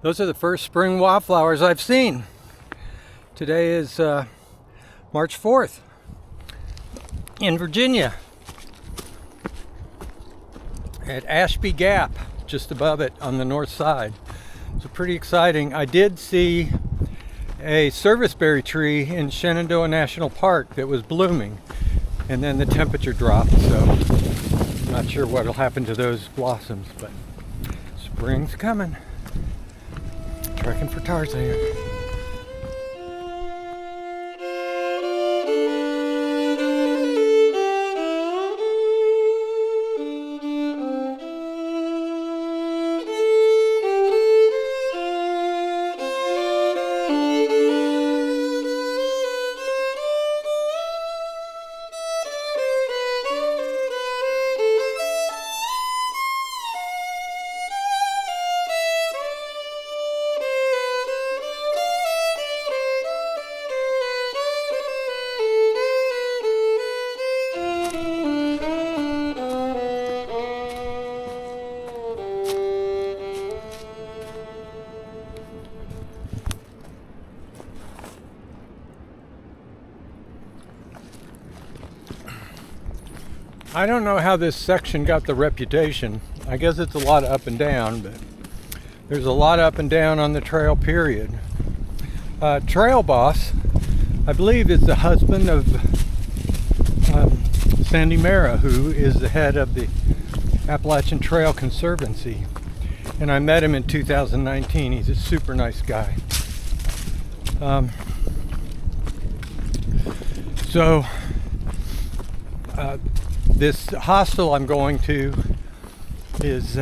Those are the first spring wildflowers I've seen. Today is March 4th in Virginia at Ashby Gap, just above it on the north side. So pretty exciting. I did see a serviceberry tree in Shenandoah National Park that was blooming, and then the temperature dropped, so I'm not sure what will happen to those blossoms, but spring's coming. Trekking for Tarzan. I don't know how this section got the reputation. I guess it's a lot of up and down, but there's a lot of up and down on the trail, period. Trail boss, I believe, is the husband of Sandy Mara, who is the head of the Appalachian Trail Conservancy. And I met him in 2019. He's a super nice guy. This hostel I'm going to is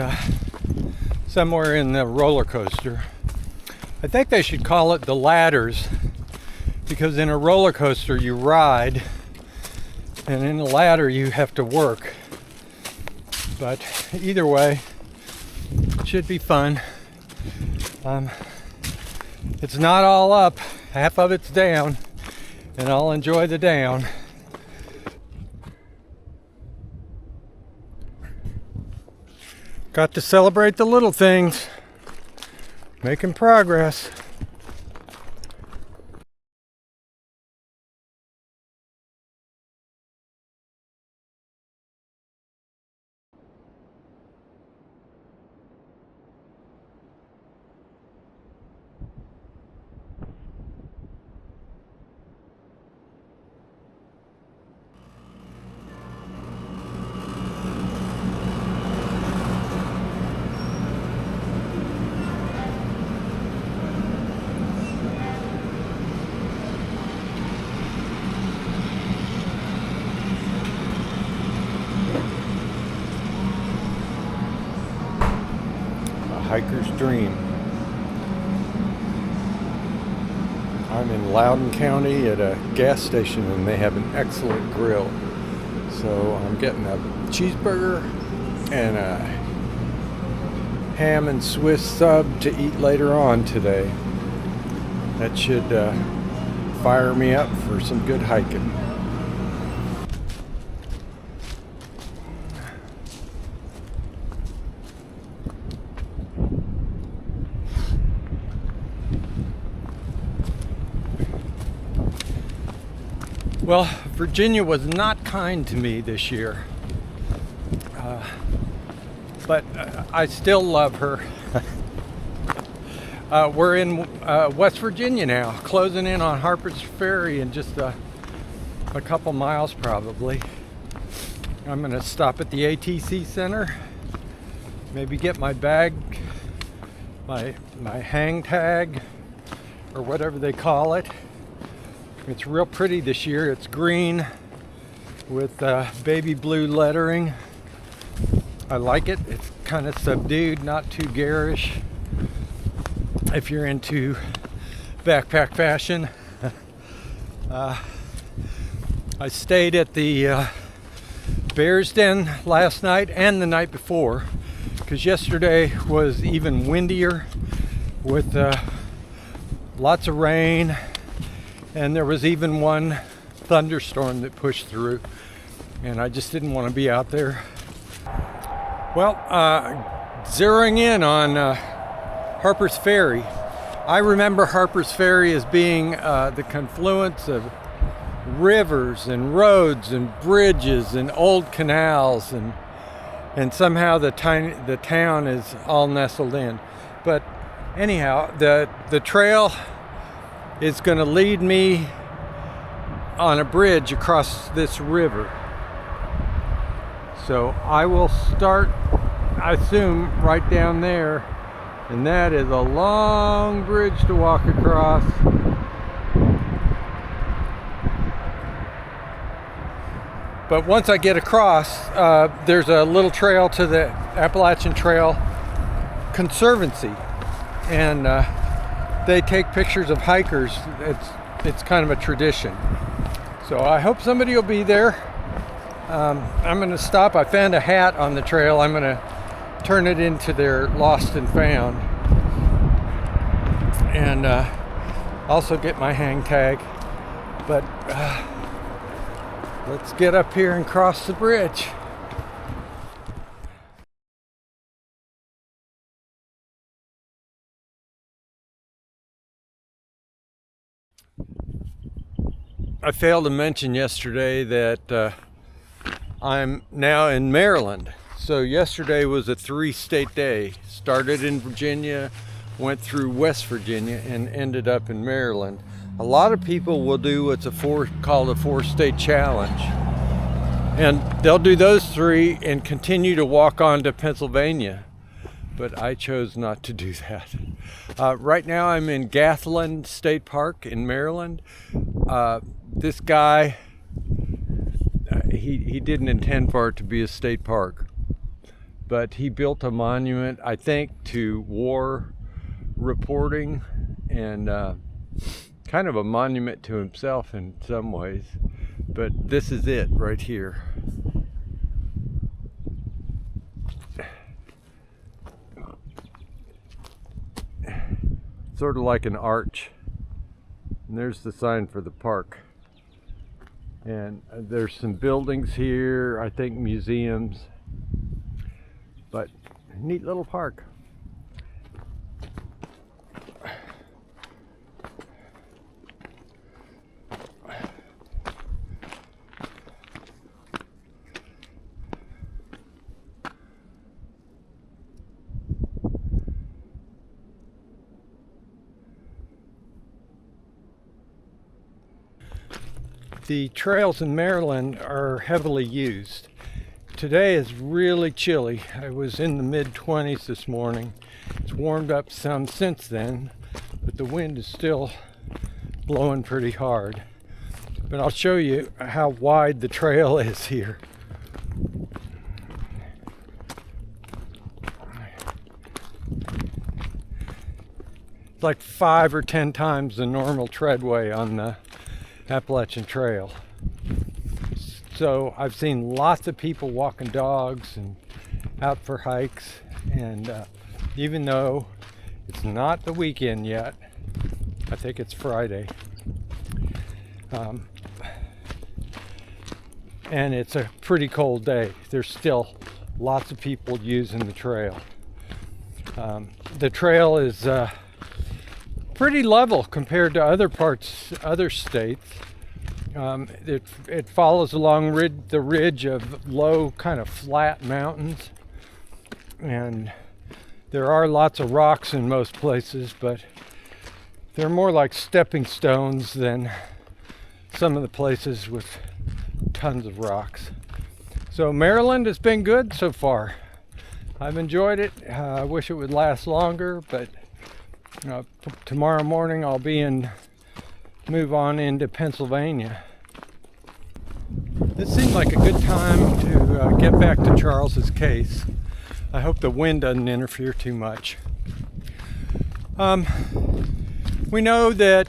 somewhere in the roller coaster. I think they should call it the ladders, because in a roller coaster you ride, and in a ladder you have to work. But either way, it should be fun. It's not all up, half of it's down, and I'll enjoy the down. Got to celebrate the little things. Making progress. Hiker's dream. I'm in Loudoun County at a gas station, and they have an excellent grill. So I'm getting a cheeseburger and a ham and Swiss sub to eat later on today. That should fire me up for some good hiking. Well, Virginia was not kind to me this year, but I still love her. We're in West Virginia now, closing in on Harper's Ferry in just a couple miles probably. I'm going to stop at the ATC Center, maybe get my bag, my hang tag, or whatever they call it. It's real pretty this year. It's green with baby blue lettering. I like it. It's kind of subdued, not too garish. If you're into backpack fashion. I stayed at the Bear's Den last night and the night before, because yesterday was even windier with lots of rain. And there was even one thunderstorm that pushed through, and I just didn't want to be out there. Well, zeroing in on Harper's Ferry. I remember Harper's Ferry as being the confluence of rivers and roads and bridges and old canals, and somehow the town is all nestled in. But anyhow, the trail is going to lead me on a bridge across this river. So I will start, I assume, right down there, and that is a long bridge to walk across. But once I get across, there's a little trail to the Appalachian Trail Conservancy, and they take pictures of hikers. It's kind of a tradition. So I hope somebody will be there. I'm going to stop. I found a hat on the trail. I'm going to turn it into their lost and found, and also get my hang tag. But let's get up here and cross the bridge. I failed to mention yesterday that I'm now in Maryland. So yesterday was a 3-state day. Started in Virginia, went through West Virginia, and ended up in Maryland. A lot of people will do what's called a 4-state challenge. And they'll do those 3 and continue to walk on to Pennsylvania. But I chose not to do that. Right now I'm in Gathland State Park in Maryland. This guy, he didn't intend for it to be a state park, but he built a monument, I think, to war reporting, and kind of a monument to himself in some ways. But this is it right here. Sort of like an arch. And there's the sign for the park. And there's some buildings here, I think museums. But neat little park. The trails in Maryland are heavily used. Today is really chilly. I was in the mid-20s this morning. It's warmed up some since then, but the wind is still blowing pretty hard. But I'll show you how wide the trail is here. It's like 5 or 10 times the normal treadway on the Appalachian Trail. So I've seen lots of people walking dogs and out for hikes, and even though it's not the weekend yet, I think it's Friday, and it's a pretty cold day, there's still lots of people using the trail. The trail is pretty level compared to other states. It follows along the ridge of low, kind of flat mountains, and there are lots of rocks in most places, but they're more like stepping stones than some of the places with tons of rocks. So Maryland has been good so far. I've enjoyed it. I wish it would last longer, but tomorrow morning I'll move on into Pennsylvania. This seemed like a good time to get back to Charles's case. I hope the wind doesn't interfere too much. We know that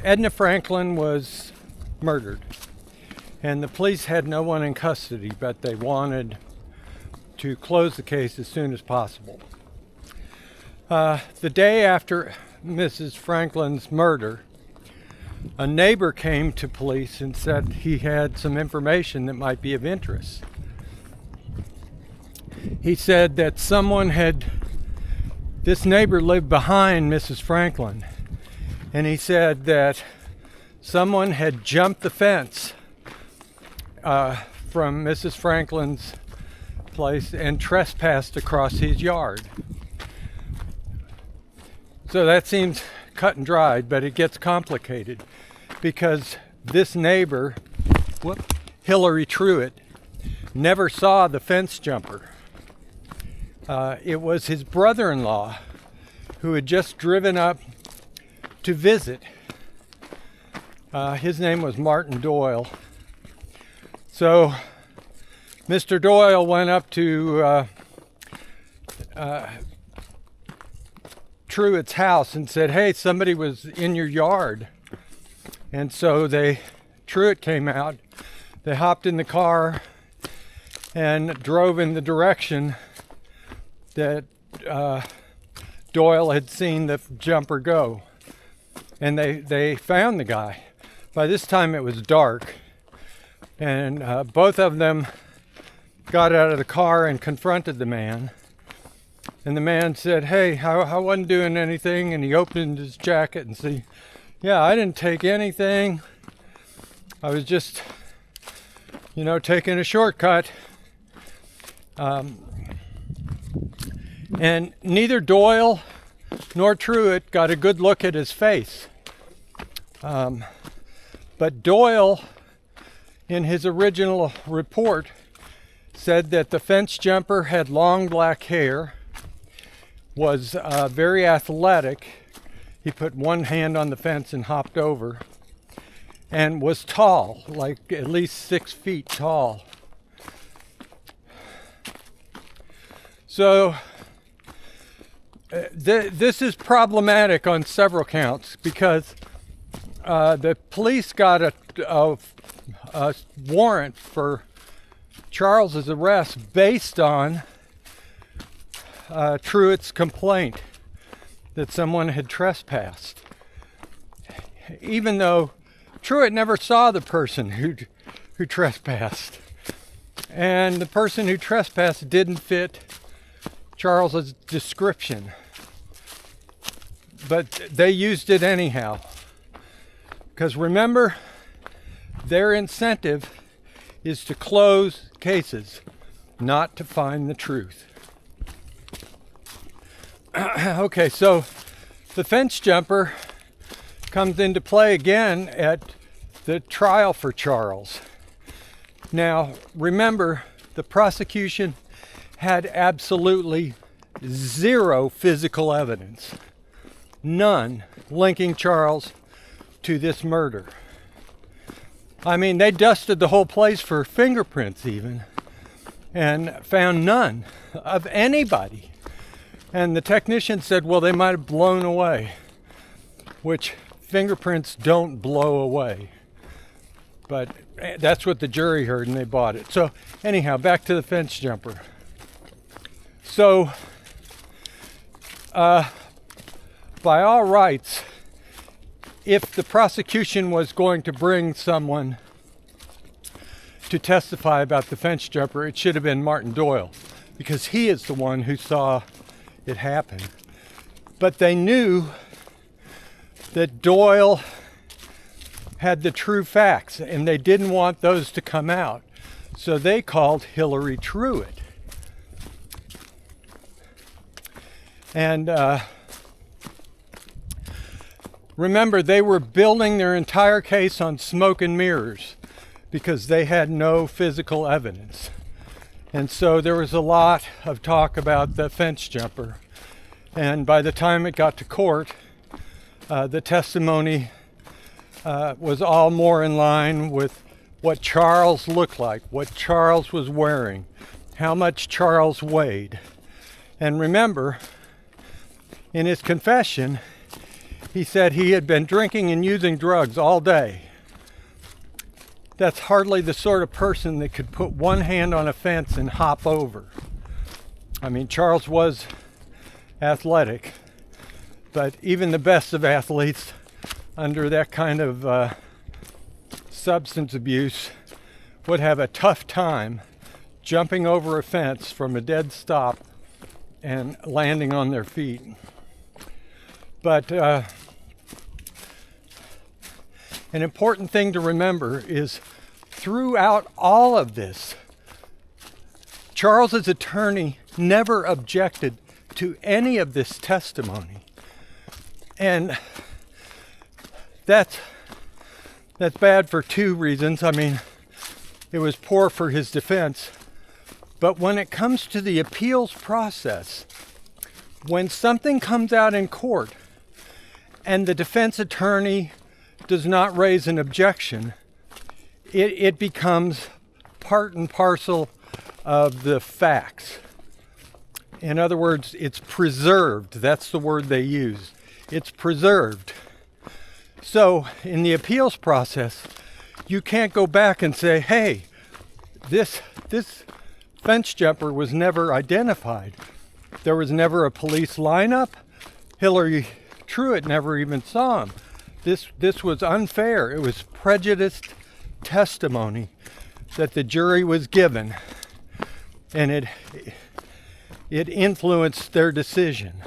Edna Franklin was murdered, and the police had no one in custody, but they wanted to close the case as soon as possible. The day after Mrs. Franklin's murder, a neighbor came to police and said he had some information that might be of interest. He said that someone had This neighbor lived behind Mrs. Franklin, and he said that someone had jumped the fence from Mrs. Franklin's place and trespassed across his yard. So that seems cut and dried, but it gets complicated because this neighbor, Hillary Truitt, never saw the fence jumper. It was his brother-in-law who had just driven up to visit. His name was Martin Doyle. So Mr. Doyle went up to Truitt's house and said, "Hey, somebody was in your yard." And so Truitt came out, they hopped in the car and drove in the direction that Doyle had seen the jumper go. And they found the guy. By this time it was dark, and both of them got out of the car and confronted the man. And the man said, "Hey, I wasn't doing anything." And he opened his jacket and said, "Yeah, I didn't take anything. I was just, taking a shortcut." And neither Doyle nor Truitt got a good look at his face. But Doyle, in his original report, said that the fence jumper had long black hair, was very athletic. He put one hand on the fence and hopped over, and was tall, like at least 6 feet tall. So this is problematic on several counts because the police got a warrant for Charles's arrest based on Truitt's complaint that someone had trespassed, even though Truitt never saw the person who trespassed, and the person who trespassed didn't fit Charles's description, but they used it anyhow. Because remember, their incentive is to close cases, not to find the truth. Okay, so the fence jumper comes into play again at the trial for Charles. Now, remember, the prosecution had absolutely zero physical evidence, none linking Charles to this murder. I mean, they dusted the whole place for fingerprints even, and found none of anybody. And the technician said, well, they might have blown away, which fingerprints don't blow away. But that's what the jury heard, and they bought it. So anyhow, back to the fence jumper. So by all rights, if the prosecution was going to bring someone to testify about the fence jumper, it should have been Martin Doyle, because he is the one who saw it happen. But they knew that Doyle had the true facts, and they didn't want those to come out. So they called Hillary Truitt. And remember, they were building their entire case on smoke and mirrors because they had no physical evidence. And so there was a lot of talk about the fence jumper. And by the time it got to court, the testimony was all more in line with what Charles looked like, what Charles was wearing, how much Charles weighed. And remember, in his confession, he said he had been drinking and using drugs all day. That's hardly the sort of person that could put one hand on a fence and hop over. I mean, Charles was athletic, but even the best of athletes under that kind of substance abuse would have a tough time jumping over a fence from a dead stop and landing on their feet. But an important thing to remember is throughout all of this, Charles's attorney never objected to any of this testimony. And that's bad for two reasons. I mean, it was poor for his defense. But when it comes to the appeals process, when something comes out in court and the defense attorney does not raise an objection, it becomes part and parcel of the facts. In other words, it's preserved. That's the word they use. It's preserved. So in the appeals process, you can't go back and say, hey, this fence jumper was never identified. There was never a police lineup. Hillary Truitt never even saw him. This was unfair. It was prejudiced testimony that the jury was given, and it influenced their decision.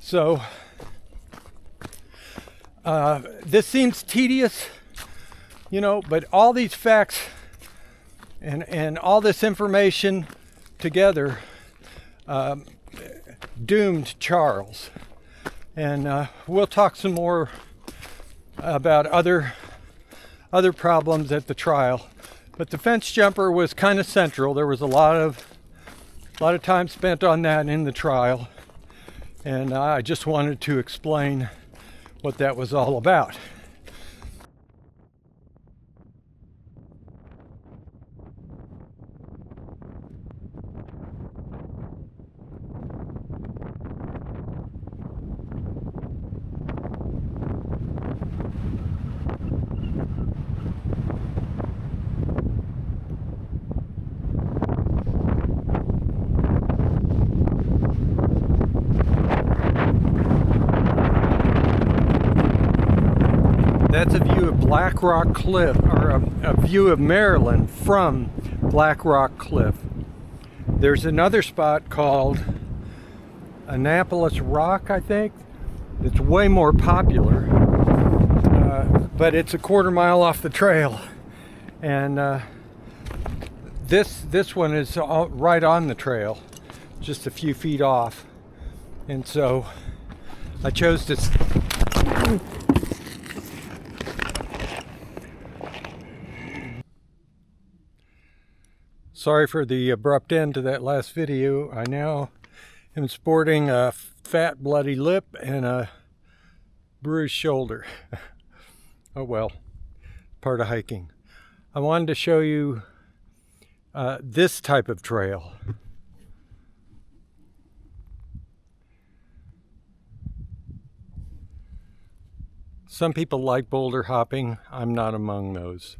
So this seems tedious, but all these facts and all this information together doomed Charles. And we'll talk some more about other problems at the trial. But the fence jumper was kind of central. There was a lot of time spent on that in the trial. And I just wanted to explain what that was all about. That's a view of Black Rock Cliff, or a view of Maryland from Black Rock Cliff. There's another spot called Annapolis Rock, I think. It's way more popular, but it's a quarter mile off the trail. And this one is right on the trail, just a few feet off. And so I chose to Sorry for the abrupt end to that last video. I now am sporting a fat bloody lip and a bruised shoulder. Oh well, part of hiking. I wanted to show you this type of trail. Some people like boulder hopping. I'm not among those.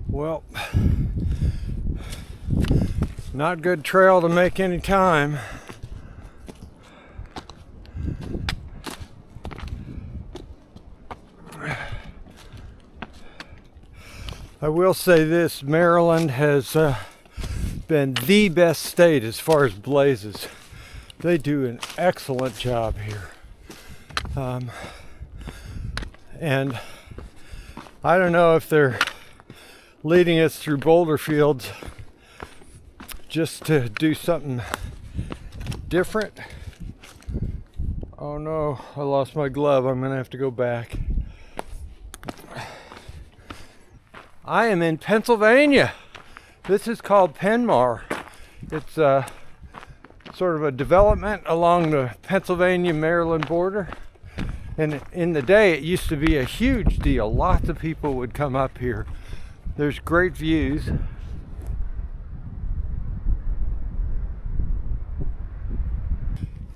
Well, not good trail to make any time. I will say this, Maryland has been the best state as far as blazes. They do an excellent job here. And I don't know if they're leading us through boulder fields just to do something different. Oh no, I lost my glove. I'm gonna have to go back. I am in Pennsylvania. This is called Penmar. It's sort of a development along the Pennsylvania-Maryland border. And in the day, it used to be a huge deal. Lots of people would come up here. There's great views.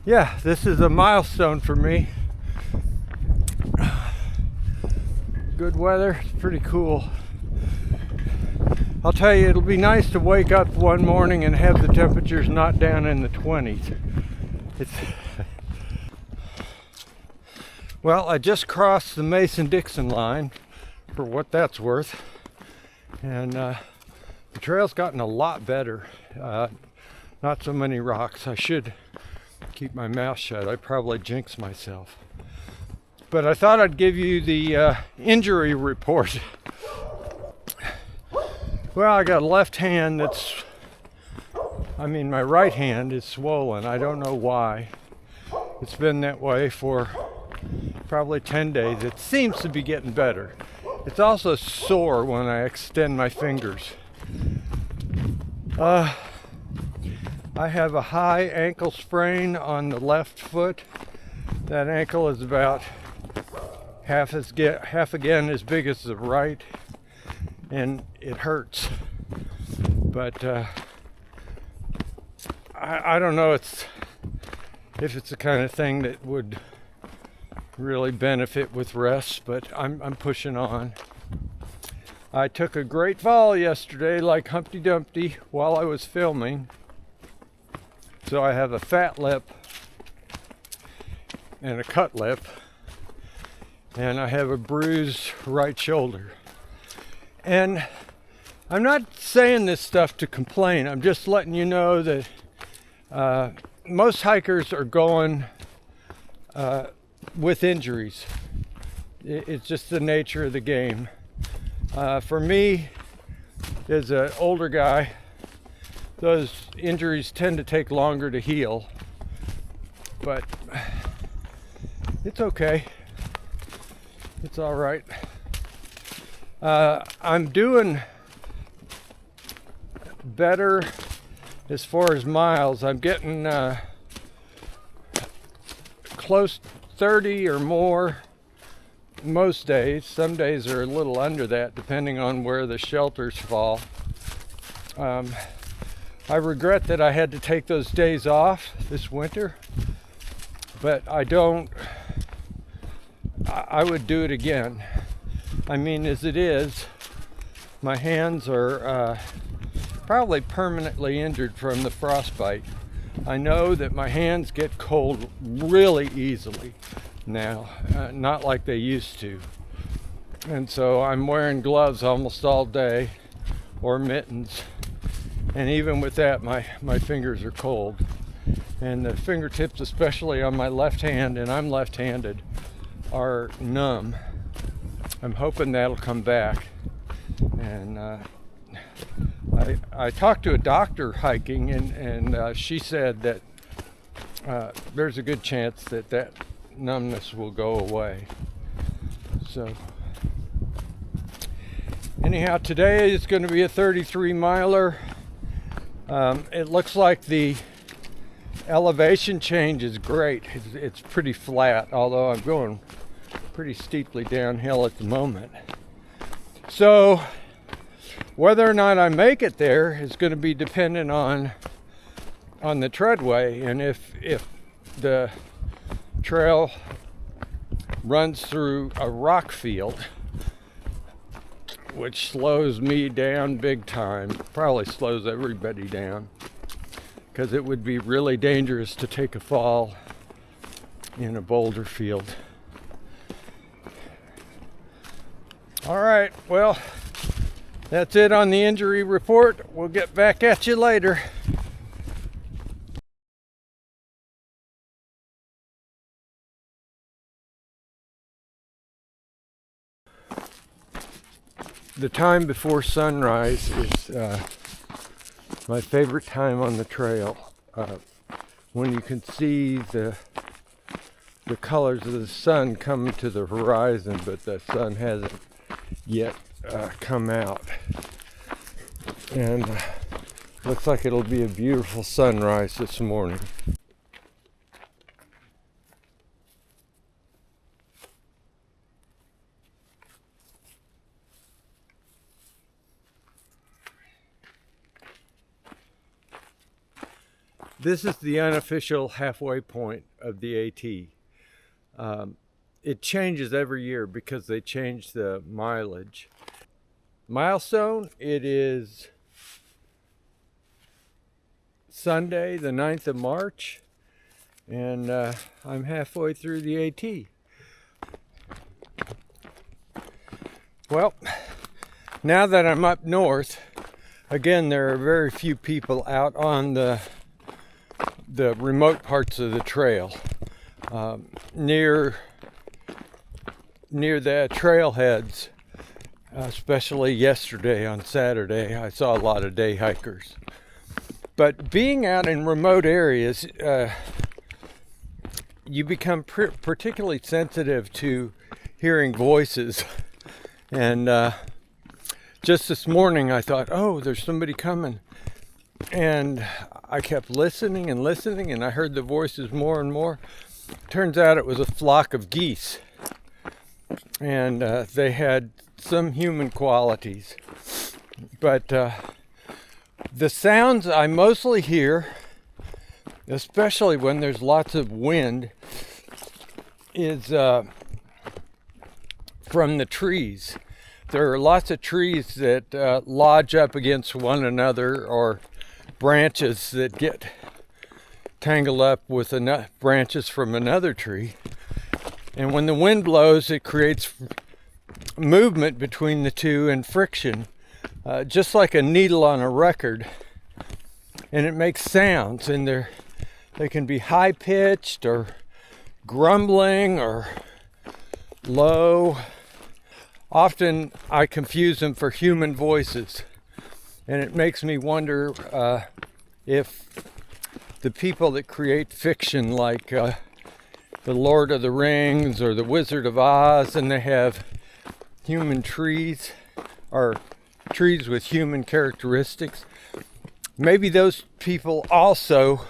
Yeah, this is a milestone for me. Good weather, it's pretty cool. I'll tell you, it'll be nice to wake up one morning and have the temperatures not down in the 20s. Well, I just crossed the Mason-Dixon line, for what that's worth, and the trail's gotten a lot better. Not so many rocks. I should keep my mouth shut. I probably jinxed myself. But I thought I'd give you the injury report. Well, I got a left hand my right hand is swollen. I don't know why. It's been that way for probably 10 days. It seems to be getting better. It's also sore when I extend my fingers. I have a high ankle sprain on the left foot. That ankle is about half again as big as the right, and it hurts. But I don't know if it's the kind of thing that would really benefit with rest, but I'm pushing on. I took a great fall yesterday like Humpty Dumpty while I was filming. So I have a fat lip and a cut lip, and I have a bruised right shoulder. And I'm not saying this stuff to complain. I'm just letting you know that most hikers are going with injuries. It's just the nature of the game. For me, as an older guy, those injuries tend to take longer to heal. But it's okay. It's all right. I'm doing better as far as miles. I'm getting close 30 or more most days. Some days are a little under that, depending on where the shelters fall. I regret that I had to take those days off this winter, but I would do it again. I mean, as it is, my hands are probably permanently injured from the frostbite. I know that my hands get cold really easily now, not like they used to. And so I'm wearing gloves almost all day, or mittens. And even with that, my fingers are cold. And the fingertips, especially on my left hand, and I'm left-handed, are numb. I'm hoping that'll come back. And I talked to a doctor hiking, and she said that there's a good chance that numbness will go away. So anyhow, today is going to be a 33 miler. It looks like the elevation change is great. It's pretty flat, although I'm going pretty steeply downhill at the moment. So whether or not I make it there is going to be dependent on the treadway, and if the trail runs through a rock field, which slows me down big time, probably slows everybody down, because it would be really dangerous to take a fall in a boulder field. All right, well, that's it on the injury report. We'll get back at you later. The time before sunrise is my favorite time on the trail. When you can see the colors of the sun coming to the horizon, but the sun hasn't yet come out. And looks like it'll be a beautiful sunrise this morning. This is the unofficial halfway point of the AT. It changes every year because they change the mileage. Milestone, it is Sunday, the 9th of March, and I'm halfway through the AT. Well, now that I'm up north, again, there are very few people out on the remote parts of the trail. Near the trailheads, especially yesterday on Saturday, I saw a lot of day hikers. But being out in remote areas, you become particularly sensitive to hearing voices. And just this morning I thought, oh, there's somebody coming. And I kept listening and listening, and I heard the voices more and more. Turns out it was a flock of geese. And they had some human qualities. But the sounds I mostly hear, especially when there's lots of wind, is from the trees. There are lots of trees that lodge up against one another, or branches that get tangled up with branches from another tree. And when the wind blows, it creates movement between the two and friction, just like a needle on a record. And it makes sounds, and they can be high-pitched or grumbling or low. Often I confuse them for human voices, and it makes me wonder if the people that create fiction, like the Lord of the Rings or the Wizard of Oz, and they have human trees, or trees with human characteristics, maybe those people also,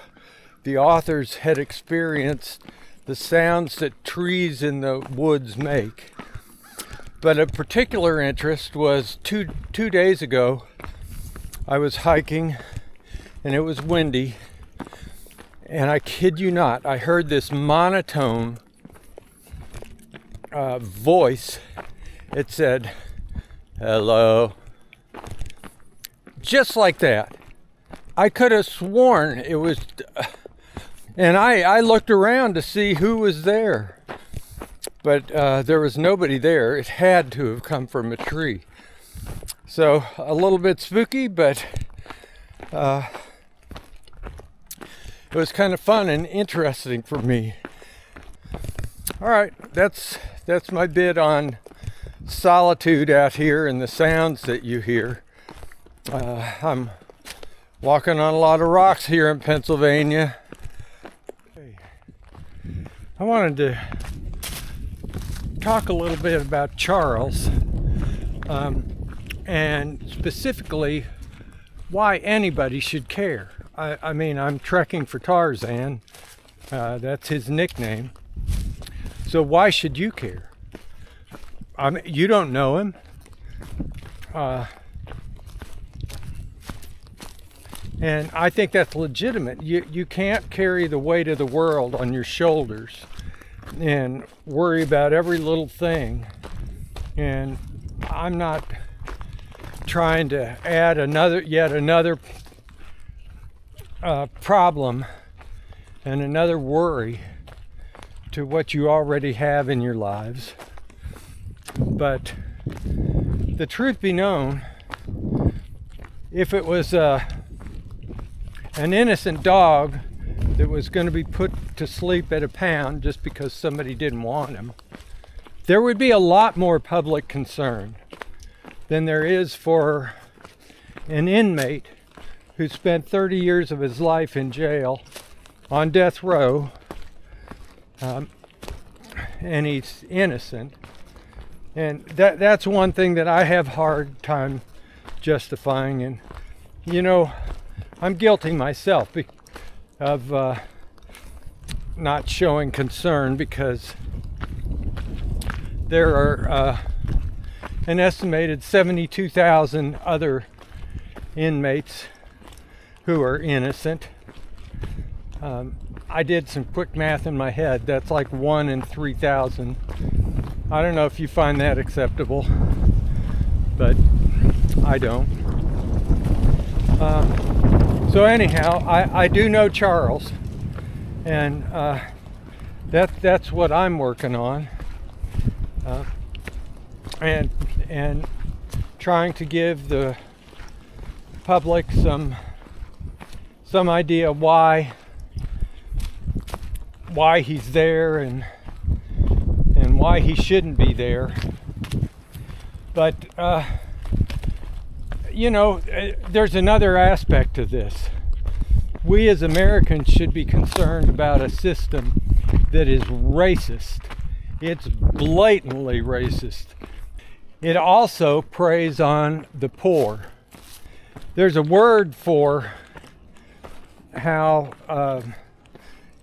the authors, had experienced the sounds that trees in the woods make. But of particular interest was two days ago, I was hiking and it was windy, and I kid you not, I heard this monotone voice. It said, "Hello." Just like that. I could have sworn it was, and I looked around to see who was there. But there was nobody there. It had to have come from a tree. So a little bit spooky, but it was kind of fun and interesting for me. All right, that's my bit on solitude out here and the sounds that you hear. I'm walking on a lot of rocks here in Pennsylvania. I wanted to talk a little bit about Charles, and specifically why anybody should care. I mean, I'm trekking for Tarzan. That's his nickname. So why should you care? I mean, you don't know him. And I think that's legitimate. You can't carry the weight of the world on your shoulders and worry about every little thing. And I'm not trying to add yet another problem and another worry to what you already have in your lives. But the truth be known, if it was an innocent dog that was going to be put to sleep at a pound just because somebody didn't want him, there would be a lot more public concern than there is for an inmate who spent 30 years of his life in jail on death row, and he's innocent. And that's one thing that I have a hard time justifying. And you know, I'm guilty myself of not showing concern, because there are an estimated 72,000 other inmates who are innocent. I did some quick math in my head. That's like 1 in 3,000. I don't know if you find that acceptable, but I don't. So anyhow, I do know Charles, and that's what I'm working on. and trying to give the public some idea why he's there and why he shouldn't be there. But there's another aspect to this. We as Americans should be concerned about a system that is racist. It's blatantly racist. It also preys on the poor. There's a word for how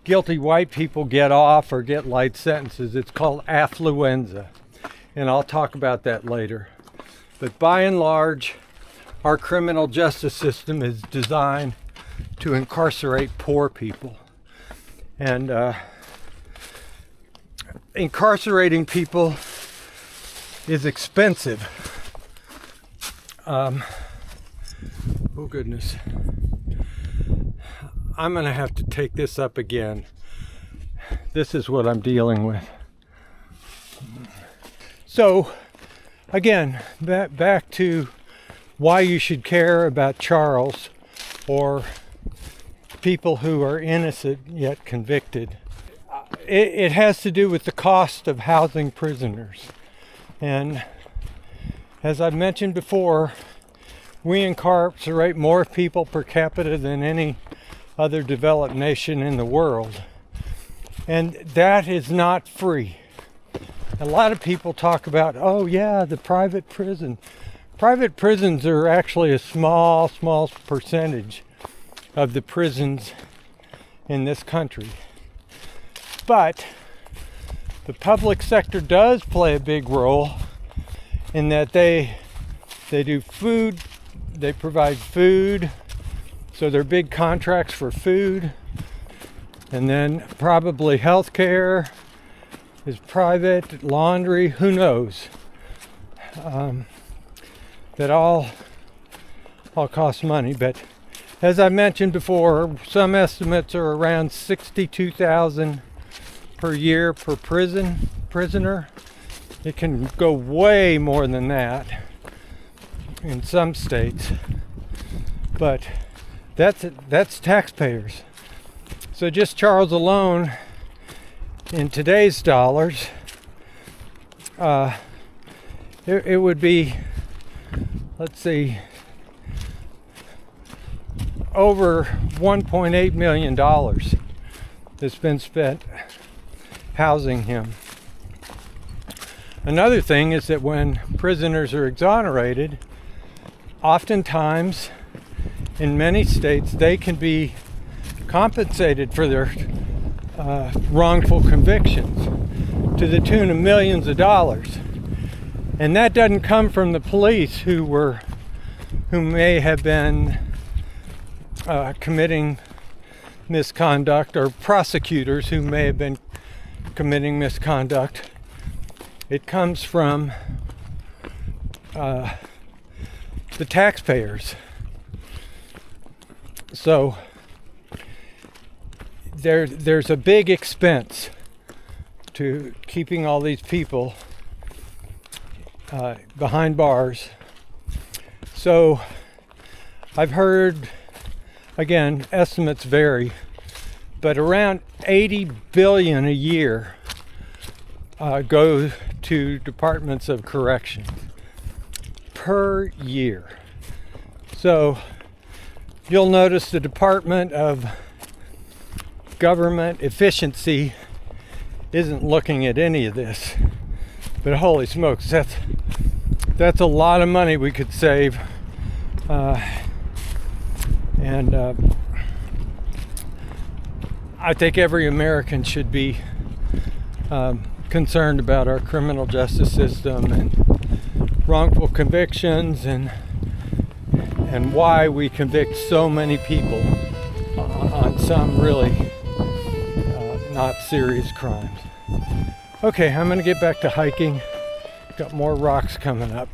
guilty white people get off or get light sentences. It's called affluenza, and I'll talk about that later. But by and large, our criminal justice system is designed to incarcerate poor people. And incarcerating people is expensive. Oh goodness. I'm gonna have to take this up again. This is what I'm dealing with. So again, back to why you should care about Charles or people who are innocent yet convicted. It has to do with the cost of housing prisoners. And as I've mentioned before, we incarcerate more people per capita than any other developed nation in the world. And that is not free. A lot of people talk about, oh yeah, the private prison. Private prisons are actually a small percentage of the prisons in this country. But the public sector does play a big role in that they do food, they provide food, so they're big contracts for food, and then probably healthcare is private, laundry, who knows. That all costs money, but as I mentioned before, some estimates are around $62,000 per year per prisoner. It can go way more than that in some states, but that's taxpayers. So just Charles alone, in today's dollars, it would be, let's see, over $1.8 million that's been spent housing him. Another thing is that when prisoners are exonerated, oftentimes in many states they can be compensated for their wrongful convictions to the tune of millions of dollars. And that doesn't come from the police who may have been committing misconduct, or prosecutors who may have been committing misconduct. It comes from the taxpayers. So there's a big expense to keeping all these people behind bars. So I've heard, again, estimates vary, but around $80 billion a year go to departments of corrections per year. So you'll notice the Department of Government Efficiency isn't looking at any of this. But holy smokes, that's a lot of money we could save. And I think every American should be concerned about our criminal justice system and wrongful convictions and why we convict so many people on some really not serious crimes. Okay, I'm going to get back to hiking. Got more rocks coming up.